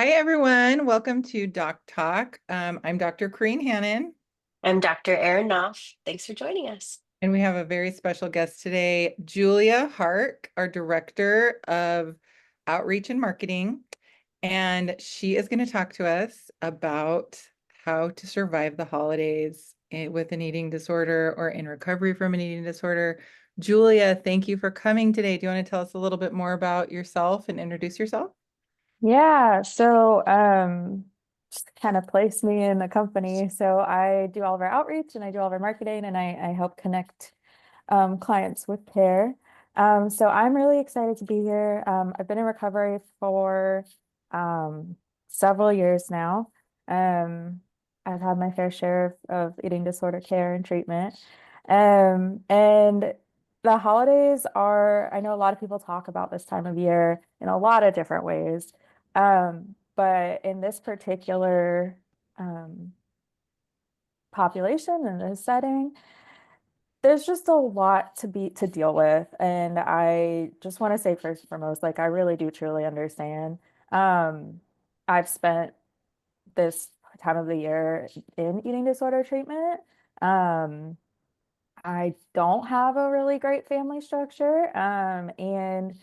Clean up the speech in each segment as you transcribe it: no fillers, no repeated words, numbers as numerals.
Hi, everyone. Welcome to DocTalk. I'm Dr. Corinne Hannan, I'm Dr. Erin Knopf. Thanks for joining us. and we have a very special guest today, Julia Hark, our Director of Outreach and Marketing. And she is going to talk to us about how to survive the holidays with an eating disorder or in recovery from an eating disorder. Julia, thank you for coming today. Do you want to tell us a little bit more about yourself and introduce yourself? Yeah, just kind of place me in the company. So I do all of our outreach and I do all of our marketing and I help connect clients with care. So I'm really excited to be here. I've been in recovery for um, several years now. Um, I've had my fair share of eating disorder care and treatment. And the holidays are, I know a lot of people talk about this time of year in a lot of different ways. But in this particular um, population and this setting, there's just a lot to deal with. And I just want to say first and foremost, like I really do truly understand. Um, I've spent this time of the year in eating disorder treatment. Um, I don't have a really great family structure. And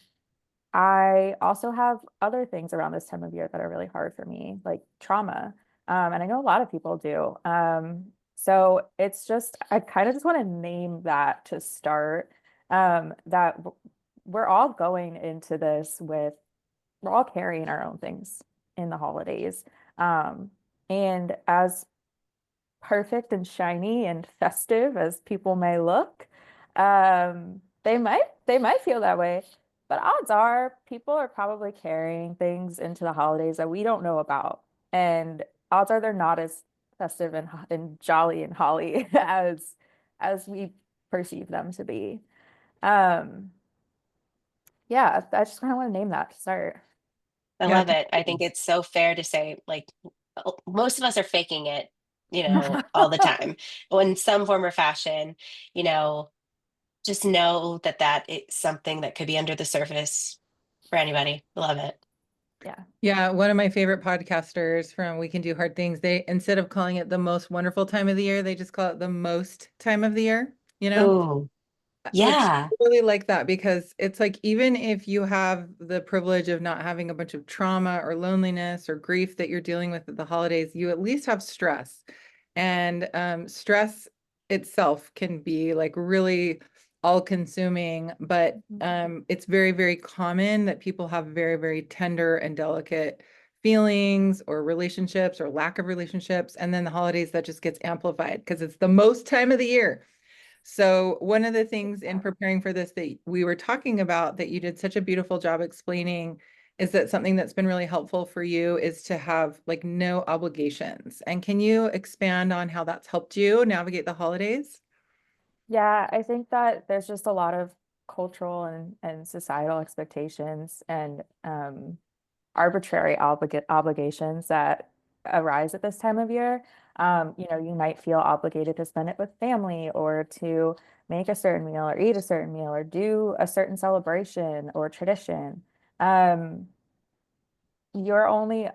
I also have other things around this time of year that are really hard for me, like trauma. And I know a lot of people do. So it's just, I kind of just want to name that to start, we're all going into this with, we're all carrying our own things in the holidays. Um, and as perfect and shiny and festive as people may look, they might feel that way. But odds are people are probably carrying things into the holidays that we don't know about. And odds are they're not as festive and jolly and holly as we perceive them to be. Um, yeah, I just kind of want to name that to start. I Yeah, love it. I think it's so fair to say, like, most of us are faking it, all the time. In some form or fashion, you know, just know that it's something that could be under the surface for anybody. Love it. Yeah. Yeah, one of my favorite podcasters from We Can Do Hard Things, they instead of calling it the most wonderful time of the year, they just call it the most time of the year, Oh, which yeah. I really like that because it's like even if you have the privilege of not having a bunch of trauma or loneliness or grief that you're dealing with at the holidays, you at least have stress. And stress itself can be like really all-consuming, but it's very, very common that people have very, very tender and delicate feelings or relationships or lack of relationships. And then the holidays that just gets amplified because it's the most time of the year. So one of the things in preparing for this that we were talking about that you did such a beautiful job explaining is that something that's been really helpful for you is to have like no obligations. And can you expand on how that's helped you navigate the holidays? Yeah, I think that there's just a lot of cultural and societal expectations and arbitrary obligations that arise at this time of year. You might feel obligated to spend it with family or to make a certain meal or eat a certain meal or do a certain celebration or tradition. Um, you're only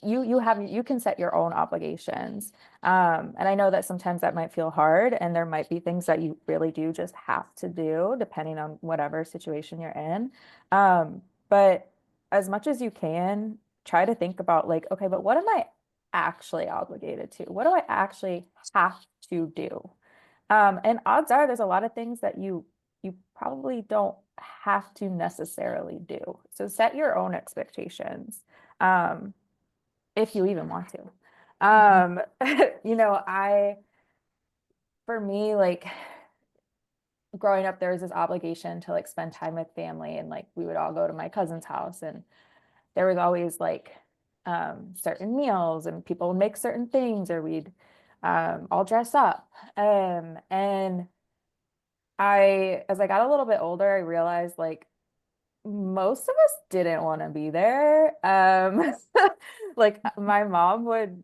you can set your own obligations. And I know that sometimes that might feel hard and there might be things that you really do just have to do depending on whatever situation you're in. But as much as you can, try to think about like, okay, but what am I actually obligated to? What do I actually have to do? And odds are there's a lot of things that you probably don't have to necessarily do. So set your own expectations. Um, if you even want to. Mhm. Um, for me, like growing up, there was this obligation to like spend time with family, and like we would all go to my cousin's house, and there was always like certain meals, and people would make certain things, or we'd all dress up. And as I got a little bit older, I realized like most of us didn't want to be there. Like my mom would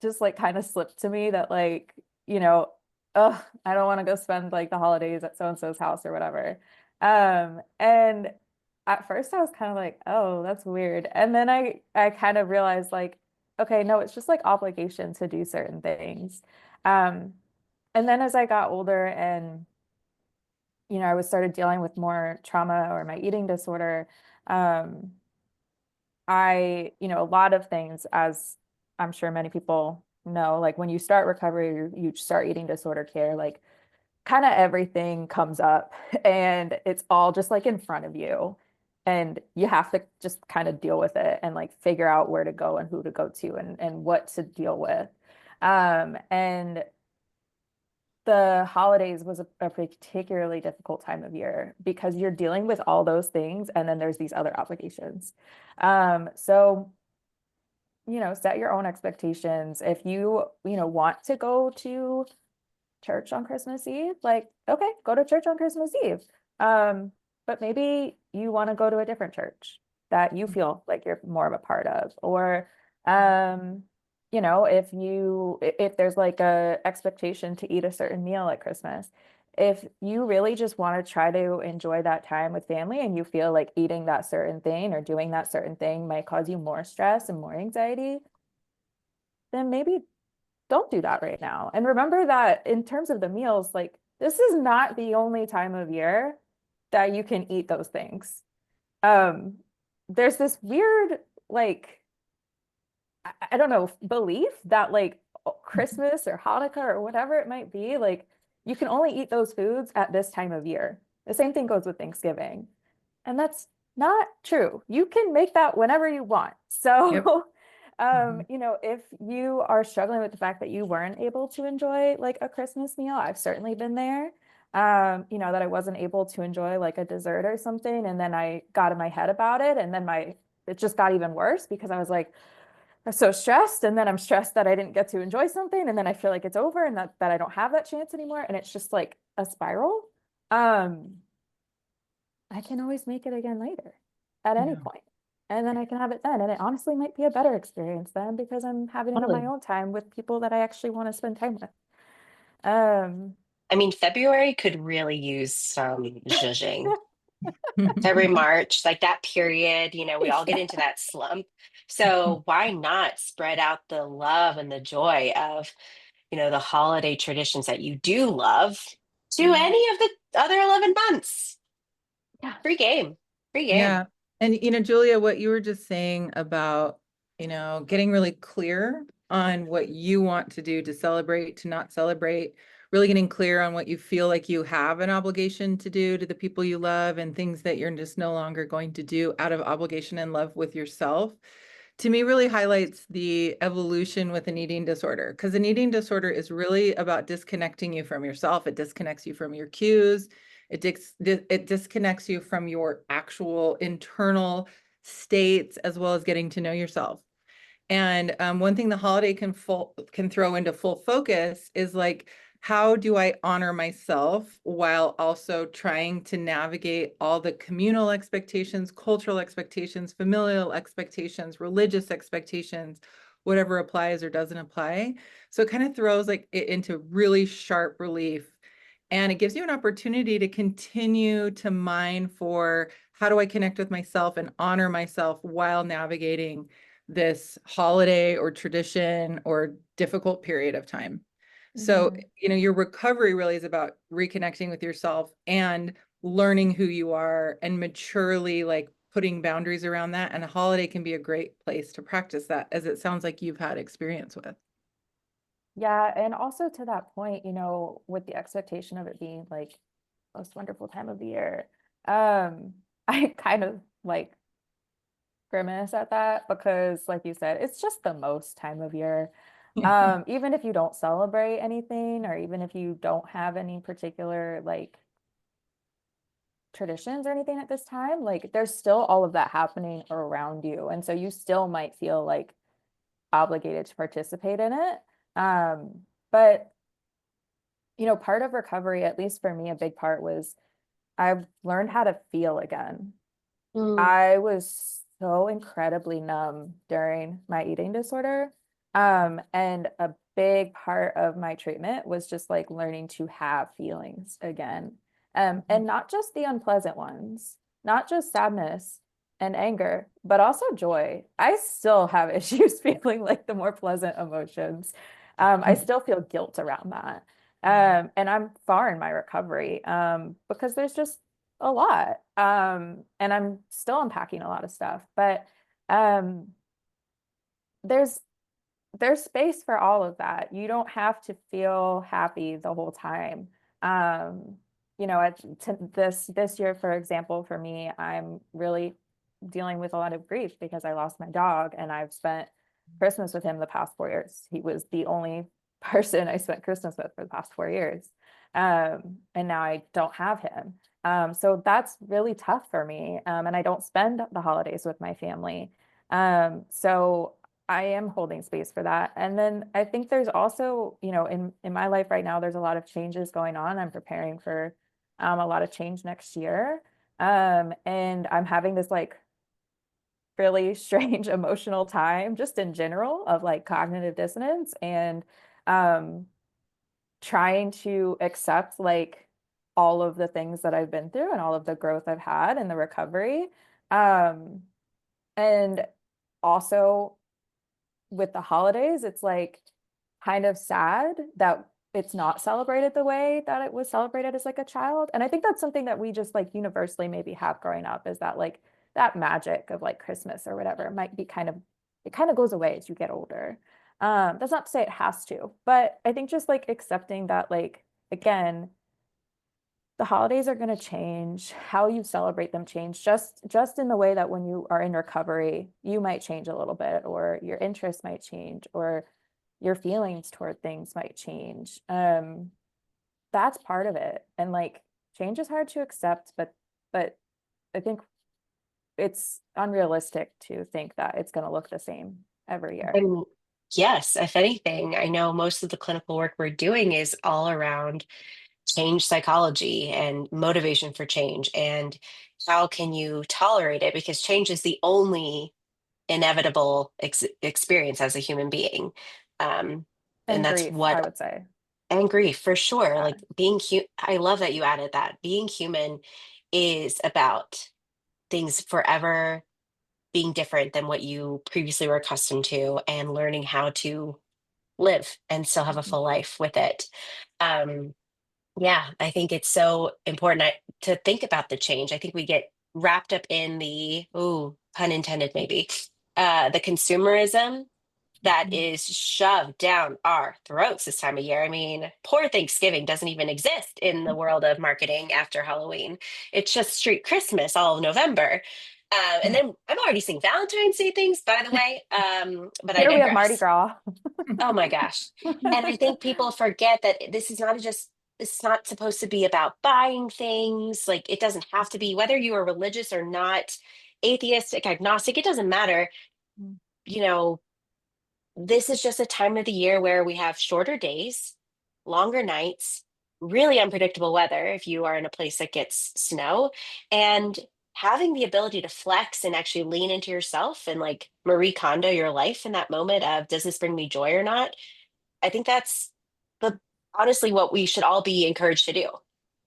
just like kind of slip to me that like, you know, oh, I don't want to go spend like the holidays at so and so's house or whatever. And at first I was kind of like, oh, that's weird. And then I kind of realized like, okay, no, it's just like obligation to do certain things. Um, and then as I got older and I was started dealing with more trauma or my eating disorder, um, a lot of things, as I'm sure many people know, like when you start recovery, you start eating disorder care, like kind of everything comes up and it's all just like in front of you. And you have to just kind of deal with it and like figure out where to go and who to go to and what to deal with. And the holidays was a particularly difficult time of year because you're dealing with all those things and then there's these other obligations. So set your own expectations. If you want to go to church on Christmas Eve, like, okay, go to church on Christmas Eve. Um, but maybe you want to go to a different church that you feel like you're more of a part of, or if there's like a expectation to eat a certain meal at Christmas, if you really just want to try to enjoy that time with family and you feel like eating that certain thing or doing that certain thing might cause you more stress and more anxiety, then maybe don't do that right now. And remember that in terms of the meals, like this is not the only time of year that you can eat those things. Um, there's this weird, like, I don't know, belief that like Christmas or Hanukkah or whatever it might be, like you can only eat those foods at this time of year. The same thing goes with Thanksgiving. And that's not true. You can make that whenever you want. Yep. So, Mhm. if you are struggling with the fact that you weren't able to enjoy like a Christmas meal, I've certainly been there. That I wasn't able to enjoy like a dessert or something, and then I got in my head about it, and then it just got even worse because I was like, I'm so stressed, and then I'm stressed that I didn't get to enjoy something, and then I feel like it's over and that I don't have that chance anymore, and it's just like a spiral. Um, I can always make it again later at any Yeah, point. And then I can have it then. And it honestly might be a better experience then because I'm having it on my totally. own time with people that I actually want to spend time with. Um, I mean, February could really use some zhuzhing. February, March, like that period, we all get yeah. into that slump. So why not spread out the love and the joy of, the holiday traditions that you do love to Mhm. any of the other 11 months? Yeah. Free game. Free game. Yeah. And, Julia, what you were just saying about, getting really clear on what you want to do to celebrate, to not celebrate, really getting clear on what you feel like you have an obligation to do to the people you love and things that you're just no longer going to do out of obligation and love with yourself, to me really highlights the evolution with an eating disorder, because an eating disorder is really about disconnecting you from yourself. It disconnects you from your cues. It disconnects you from your actual internal states, as well as getting to know yourself. And one thing the holiday can throw into full focus is like, how do I honor myself while also trying to navigate all the communal expectations, cultural expectations, familial expectations, religious expectations, whatever applies or doesn't apply. So it kind of throws like it into really sharp relief. And it gives you an opportunity to continue to mine for, how do I connect with myself and honor myself while navigating this holiday or tradition or difficult period of time. So, Mhm. your recovery really is about reconnecting with yourself and learning who you are and maturely like putting boundaries around that. And a holiday can be a great place to practice that, as it sounds like you've had experience with. Yeah. And also to that point, with the expectation of it being like most wonderful time of the year, um, I kind of like grimace at that because, like you said, it's just the most time of year. Even if you don't celebrate anything, or even if you don't have any particular like traditions or anything at this time, like there's still all of that happening around you. And so you still might feel like obligated to participate in it. But part of recovery, at least for me, a big part was I've learned how to feel again. Mm. I was so incredibly numb during my eating disorder. And a big part of my treatment was just like learning to have feelings again. And not just the unpleasant ones. not just sadness and anger, but also joy. I still have issues feeling like the more pleasant emotions. I still feel guilt around that. And I'm far in my recovery because there's just a lot. And I'm still unpacking a lot of stuff, but um, there's space for all of that. You don't have to feel happy the whole time. Um, you know, this year, for example, for me, I'm really dealing with a lot of grief because I lost my dog, and I've spent Christmas with him the past 4 years. He was the only person I spent Christmas with for the past 4 years. And now I don't have him. So that's really tough for me. And I don't spend the holidays with my family. So I am holding space for that. And then I think there's also, you know, in my life right now, there's a lot of changes going on. I'm preparing for a lot of change next year. And I'm having this like really strange emotional time just in general of like cognitive dissonance and um trying to accept like all of the things that I've been through and all of the growth I've had and the recovery. Um and also with the holidays, it's like kind of sad that it's not celebrated the way that it was celebrated as like a child. And I think that's something that we just like universally maybe have growing up is that like that magic of like Christmas or whatever might be kind of, it kind of goes away as you get older. That's not to say it has to, but I think just like accepting that like again, the holidays are going to change, how you celebrate them change, just in the way that when you are in recovery you might change a little bit, or your interests might change, or your feelings toward things might change. That's part of it, and like change is hard to accept, but I think it's unrealistic to think that it's going to look the same every year. And yes, if anything, I know most of the clinical work we're doing is all around change psychology and motivation for change and how can you tolerate it, because change is the only inevitable experience as a human being. um, and And that's grief, I what, would say. and grief for sure, Yeah. like I love that you added that being human is about things forever being different than what you previously were accustomed to, and learning how to live and still have a Mhm. full life with it. um, Yeah, I think it's so important to think about the change. I think we get wrapped up in the, ooh, pun intended, maybe, the consumerism that Mhm. is shoved down our throats this time of year. I mean, poor Thanksgiving doesn't even exist in the world of marketing after Halloween. It's just street Christmas all of November. And then I'm already seeing Valentine's Day things, by the way, but I Here we have Mardi digress. Gras. Oh my gosh. And I think people forget that this is not just, it's not supposed to be about buying things. Like it doesn't have to be, whether you are religious or not, atheistic, agnostic, it doesn't matter. You know, this is just a time of the year where we have shorter days, longer nights, really unpredictable weather if you are in a place that gets snow, and having the ability to flex and actually lean into yourself and like Marie Kondo your life in that moment of, does this bring me joy or not? I think that's the honestly what we should all be encouraged to do.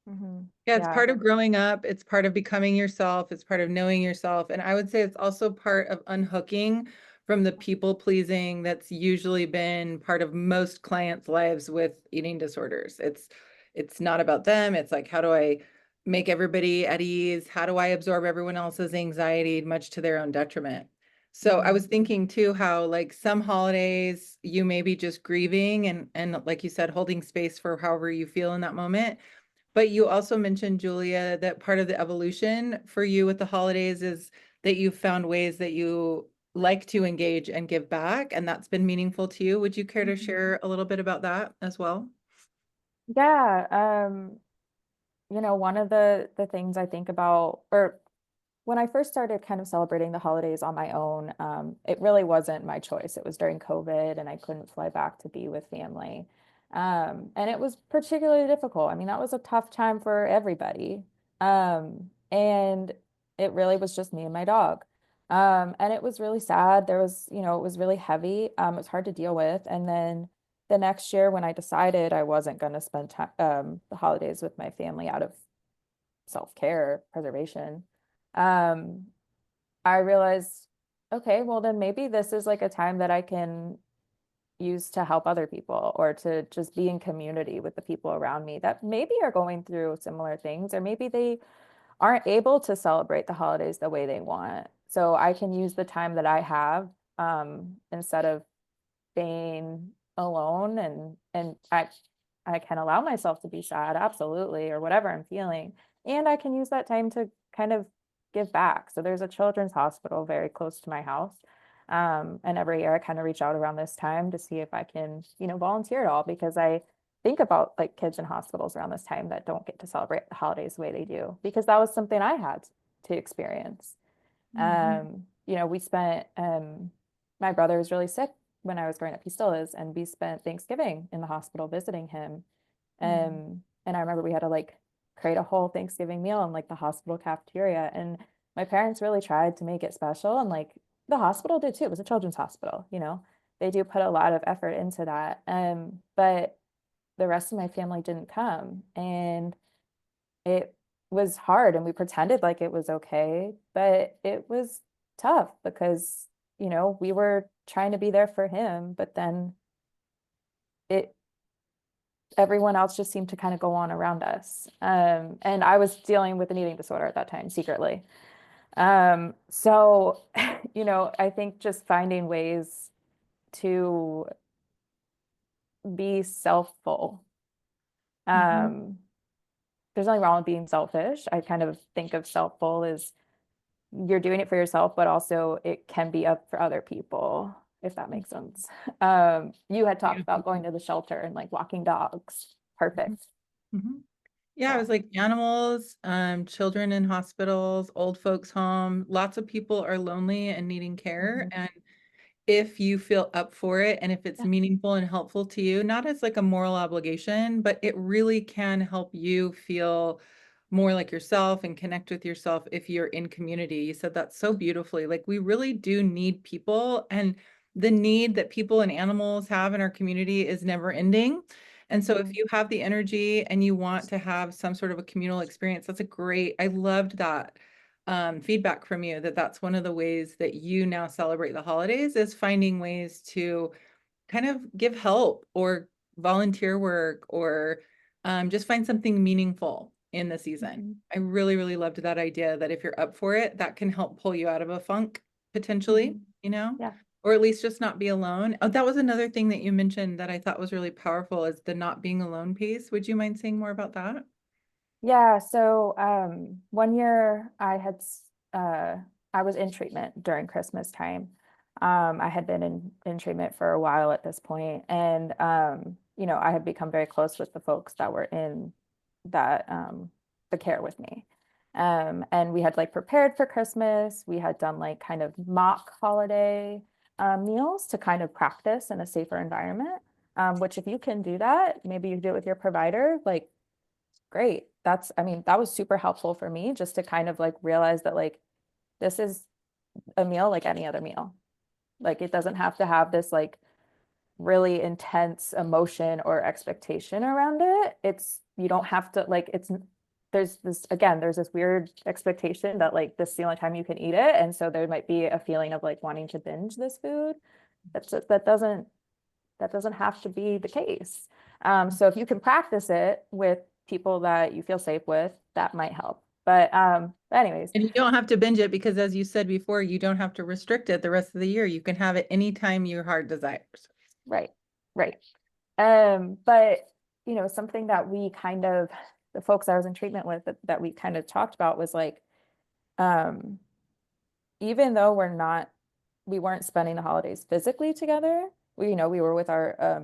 Mhm. Yeah, it's Yeah. part of growing up. It's part of becoming yourself. It's part of knowing yourself. And I would say it's also part of unhooking from the people pleasing that's usually been part of most clients' lives with eating disorders. It's not about them. It's like, how do I make everybody at ease? How do I absorb everyone else's anxiety, much to their own detriment? So I was thinking too how like some holidays you may be just grieving and like you said, holding space for however you feel in that moment. But you also mentioned, Julia, that part of the evolution for you with the holidays is that you found ways that you like to engage and give back, and that's been meaningful to you. Would you care to Mhm. share a little bit about that as well? Yeah, you know, one of the things I think about, or when I first started kind of celebrating the holidays on my own, it really wasn't my choice. It was during COVID and I couldn't fly back to be with family. And it was particularly difficult. I mean, that was a tough time for everybody. And it really was just me and my dog. And it was really sad. There was, you know, it was really heavy. It was hard to deal with. And then the next year when I decided I wasn't going to spend time, the holidays with my family out of self-care, preservation, I realized, okay, well then maybe this is like a time that I can use to help other people or to just be in community with the people around me that maybe are going through similar things, or maybe they aren't able to celebrate the holidays the way they want. So I can use the time that I have, instead of being alone, and I can allow myself to be sad, absolutely, or whatever I'm feeling. And I can use that time to kind of give back. So there's a children's hospital very close to my house. And every year I kind of reach out around this time to see if I can, volunteer at all, because I think about like kids in hospitals around this time that don't get to celebrate the holidays the way they do, because that was something I had to experience. Mhm. We spent, my brother was really sick when I was growing up. He still is, and we spent Thanksgiving in the hospital visiting him. Mm. And I remember we had to like create a whole Thanksgiving meal in like the hospital cafeteria. And my parents really tried to make it special. And like the hospital did too. It was a children's hospital, they do put a lot of effort into that. But the rest of my family didn't come. And it was hard, and we pretended like it was okay, but it was tough because, we were trying to be there for him, but then it everyone else just seemed to kind of go on around us. And I was dealing with an eating disorder at that time secretly. So, I think just finding ways to be selfful. Mhm. Um, there's nothing wrong with being selfish. I kind of think of selfful as you're doing it for yourself, but also it can be up for other people, if that makes sense. You had talked about going Beautiful. to the shelter and like walking dogs. Mhm. Perfect. Mhm. Yeah, it Yeah. was like animals, children in hospitals, old folks home. Lots of people are lonely and needing care. Mhm. And if you feel up for it and if it's Yeah. meaningful and helpful to you, not as like a moral obligation, but it really can help you feel more like yourself and connect with yourself if you're in community. You said that so beautifully. Like we really do need people, and the need that people and animals have in our community is never ending. And so if Mhm. you have the energy and you want to have some sort of a communal experience, that's a great, I loved that feedback from you, that that's one of the ways that you now celebrate the holidays, is finding ways to kind of give help or volunteer work or just find something meaningful in the season. Mhm. I really, really loved that idea that if you're up for it, that can help pull you out of a funk potentially, Mhm. you know, Yeah. or at least just not be alone. Oh, that was another thing that you mentioned that I thought was really powerful, is the not being alone piece. Would you mind saying more about that? Yeah, so one year I was in treatment during Christmas time. I had been in treatment for a while at this point, and I had become very close with the folks that were in that the care with me. And we had like prepared for Christmas. We had done like kind of mock holiday meals to kind of practice in a safer environment. Which if you can do that, maybe you do it with your provider, like great. I mean, that was super helpful for me just to kind of like realize that like this is a meal like any other meal. Like it doesn't have to have this like really intense emotion or expectation around it. You don't have to like, there's this weird expectation that like this is the only time you can eat it. And so there might be a feeling of like wanting to binge this food. That doesn't have to be the case. So if you can practice it with people that you feel safe with, that might help. But anyways, And you don't have to binge it because, as you said before, you don't have to restrict it the rest of the year. You can have it anytime your heart desires. right, right. But something that the folks I was in treatment with that we kind of talked about was like, um, even though we weren't spending the holidays physically together, we were with our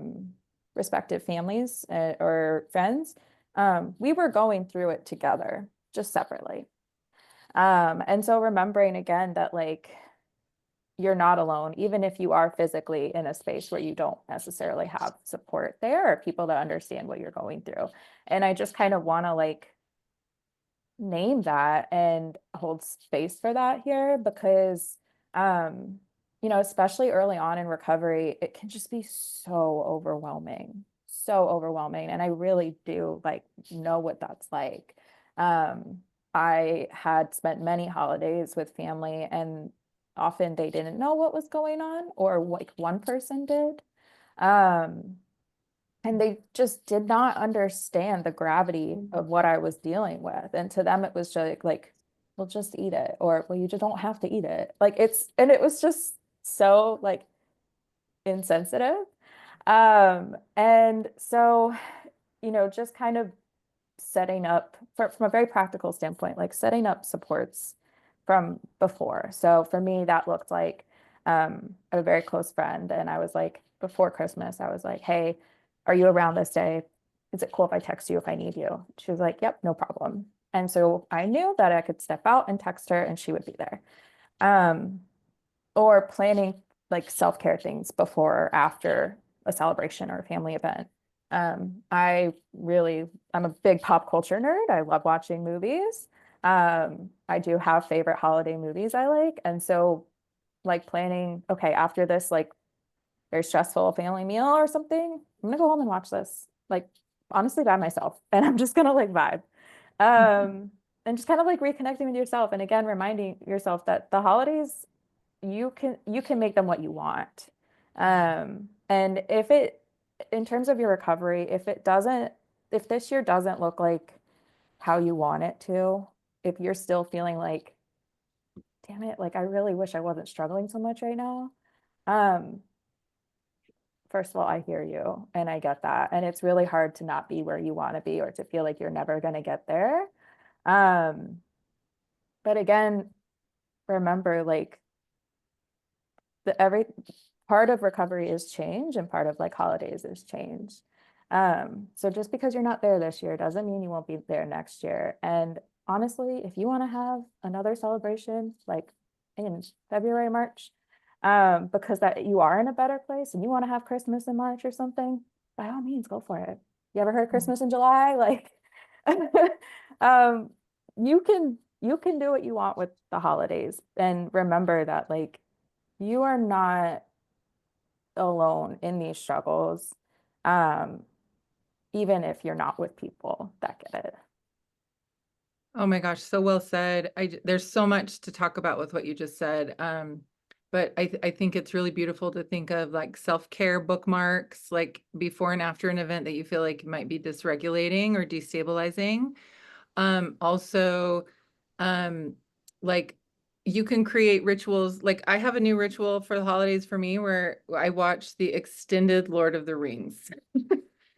respective families or friends. We were going through it together, just separately. And so remembering again that like you're not alone, even if you are physically in a space where you don't necessarily have support there or people that understand what you're going through. And I just kind of want to like name that and hold space for that here because um especially early on in recovery, it can just be so overwhelming, and I really do like know what that's like. I had spent many holidays with family, and often they didn't know what was going on, or like one person did. Um, and they just did not understand the gravity of what I was dealing with. And to them, it was just like, well, just eat it, or well, you just don't have to eat it. Like and it was just so like insensitive. And so, just kind of setting up from a very practical standpoint, like setting up supports from before. So for me, that looked like a very close friend. And I was like, before Christmas, I was like, hey, are you around this day? Is it cool if I text you if I need you? She was like, yep, no problem. And so I knew that I could step out and text her and she would be there. Um, or planning like self-care things before or after a celebration or a family event. I'm a big pop culture nerd. I love watching movies. I do have favorite holiday movies I like. And so like planning, okay, after this like very stressful family meal or something, I'm gonna go home and watch this. Like honestly by myself. And I'm just gonna like vibe. And just kind of like reconnecting with yourself. And again, reminding yourself that the holidays you can make them what you want. And in terms of your recovery, if this year doesn't look like how you want it to, if you're still feeling like, damn it, like I really wish I wasn't struggling so much right now. Um, First of all, I hear you and I get that. And it's really hard to not be where you want to be or to feel like you're never going to get there. Um, but again, remember like every part of recovery is change and part of like holidays is change. So just because you're not there this year doesn't mean you won't be there next year. And honestly, if you want to have another celebration like in February, March, because that you are in a better place and you want to have Christmas in March or something, by all means, go for it. You ever heard Christmas in July? Like, um, you can do what you want with the holidays, and remember that like you are not alone in these struggles, um, even if you're not with people that get it. Oh my gosh, so well said. There's so much to talk about with what you just said. But I think it's really beautiful to think of like self-care bookmarks, like before and after an event that you feel like might be dysregulating or destabilizing. Also, um, like you can create rituals. Like I have a new ritual for the holidays for me where I watch the extended Lord of the Rings.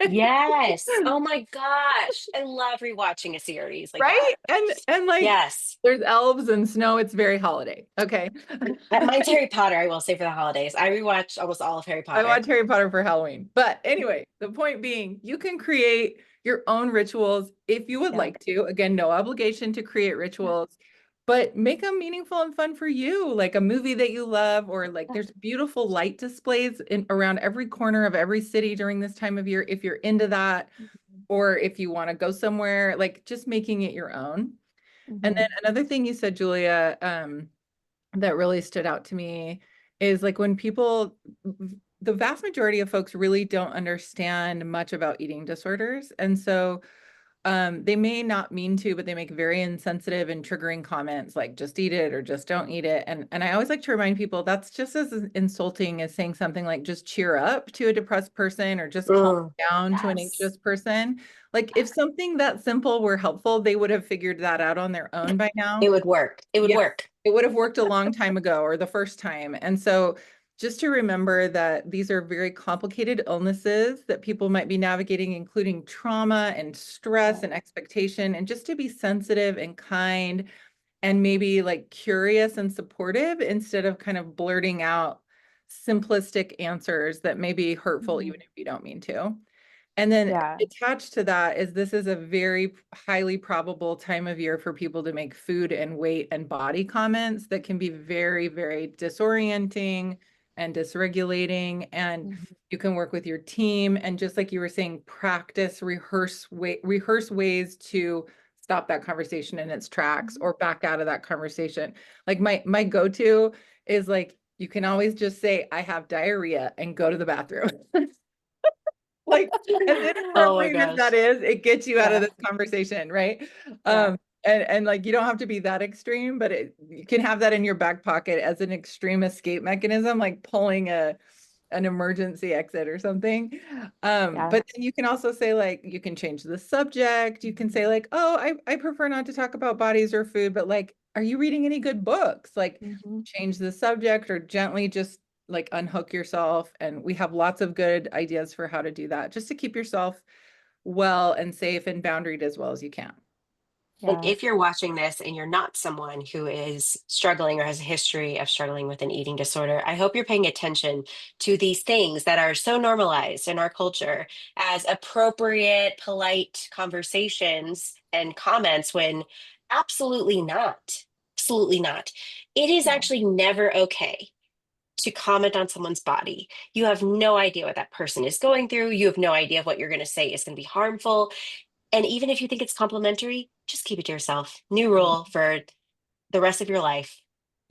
Yes. Oh my gosh. I love rewatching a series like that. Right? And like Yes. there's elves and snow. It's very holiday. Okay. Mine's Harry Potter, I will say for the holidays. I rewatch almost all of Harry I Potter. watch Harry Potter for Halloween. But anyway, the point being, you can create your own rituals if you would Yeah. like to. Again, no obligation to create rituals, but make them meaningful and fun for you, like a movie that you love, or like there's beautiful light displays in around every corner of every city during this time of year if you're into that, or if you want to go somewhere, like just making it your own. And then Mhm. another thing you said, Julia, that really stood out to me is like when people, the vast majority of folks really don't understand much about eating disorders. And so they may not mean to, but they make very insensitive and triggering comments like just eat it or just don't eat it. And I always like to remind people that's just as insulting as saying something like just cheer up to a depressed person or just calm Mm, down to an yes. anxious person. Like if something that simple were helpful, they would have figured that out on their own by now. It would work. It would Yeah, work. it would have worked a long time ago or the first time. And so just to remember that these are very complicated illnesses that people might be navigating, including trauma and stress and expectation, and just to be sensitive and kind and maybe like curious and supportive instead of kind of blurting out simplistic answers that may be hurtful Mhm. even if you don't mean to. And then Yeah. attached to that is this is a very highly probable time of year for people to make food and weight and body comments that can be very, very disorienting and dysregulating. And Mhm. you can work with your team and just like you were saying, practice, rehearse ways to stop that conversation in its tracks or back out of that conversation. Like my go-to is like you can always just say, I have diarrhea and go to the bathroom. Like as Oh my inappropriate as that gosh. is, it gets you out of Yeah. this conversation, right? Yeah. And like, you don't have to be that extreme, but you can have that in your back pocket as an extreme escape mechanism, like pulling an emergency exit or something. Yeah. But then you can also say, like, you can change the subject. You can say like, oh, I prefer not to talk about bodies or food, but like, are you reading any good books? Like, change the subject or gently just like unhook yourself. And we have lots of good ideas for how to do that, just to keep yourself well and safe and boundaried as well as you can. And Yeah. if you're watching this and you're not someone who is struggling or has a history of struggling with an eating disorder, I hope you're paying attention to these things that are so normalized in our culture as appropriate, polite conversations and comments when absolutely not. Absolutely not. It is Yeah. actually never okay to comment on someone's body. You have no idea what that person is going through. You have no idea if what you're going to say is going to be harmful. And even if you think it's complimentary, just keep it to yourself. New rule for the rest of your life.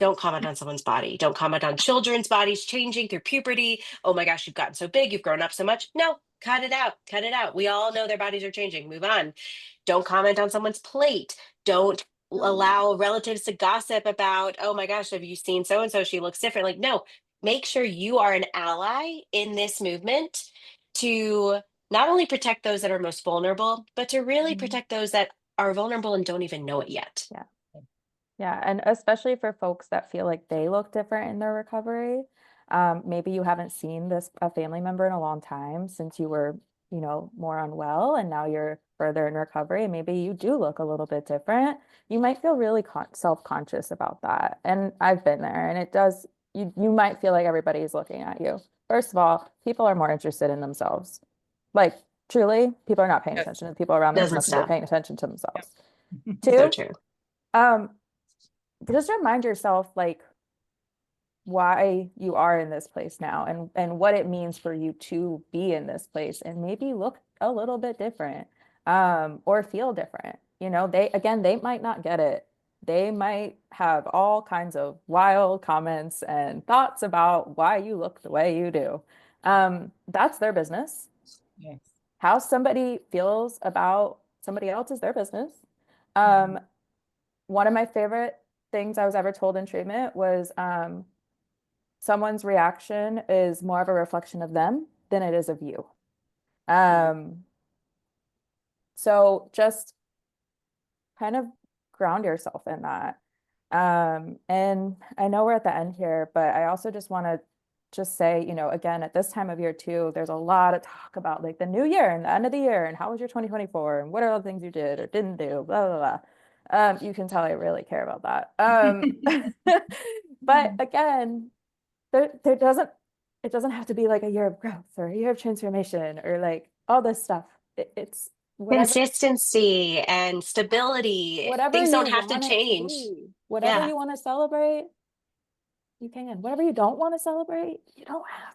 Don't comment on someone's body. Don't comment on children's bodies changing through puberty. Oh my gosh, you've gotten so big, you've grown up so much. No, cut it out. Cut it out. We all know their bodies are changing. Move on. Don't comment on someone's plate. Don't allow relatives to gossip about, oh my gosh, have you seen so and so? She looks different. Like, no, make sure you are an ally in this movement to not only protect those that are most vulnerable, but to really protect those that are vulnerable and don't even know it yet. Yeah. Yeah, and especially for folks that feel like they look different in their recovery. Maybe you haven't seen a family member in a long time since you were, more unwell, and now you're further in recovery. Maybe you do look a little bit different. You might feel really self-conscious about that. And I've been there, and it does, you might feel like everybody is looking at you. First of all, people are more interested in themselves. Like, truly, people are not paying Yes. attention to the people around them as Doesn't much as they're stop. paying attention to themselves. So Two, true. just remind yourself like why you are in this place now, and what it means for you to be in this place, and maybe look a little bit different, or feel different. They might not get it. They might have all kinds of wild comments and thoughts about why you look the way you do. That's their business. Yes. How somebody feels about somebody else is their business. One of my favorite things I was ever told in treatment was someone's reaction is more of a reflection of them than it is of you. So just kind of ground yourself in that. And I know we're at the end here, but I also just want to just say, again, at this time of year too, there's a lot of talk about like the new year and the end of the year and how was your 2024 and what are all the things you did or didn't do, blah, blah, blah. You can tell I really care about that. But again, it doesn't have to be like a year of growth or a year of transformation or like all this stuff. It's whatever Consistency and stability. whatever Things you don't have to want it to change. be. Whatever Yeah, you want to celebrate, you can. Whatever you don't want to celebrate, you don't have.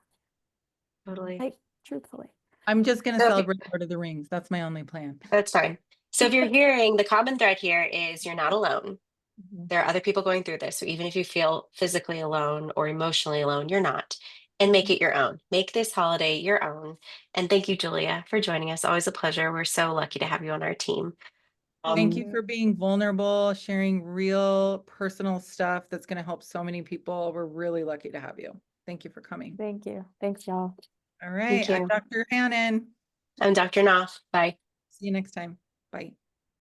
totally. Like, truthfully. I'm just going to So if celebrate Lord of the Rings. That's my only plan. that's fine. So if you're hearing the common thread here is you're not alone. There are other people going through this. So even if you feel physically alone or emotionally alone, you're not. And make it your own. Make this holiday your own. And thank you, Julia, for joining us. Always a pleasure. We're so lucky to have you on our team. Thank you for being vulnerable, sharing real personal stuff that's going to help so many people. We're really lucky to have you. Thank you for coming. Thank you. Thanks, y'all. All right. you. I'm Dr. Hannan. I'm Dr. Knopf. Bye. See you next time. Bye.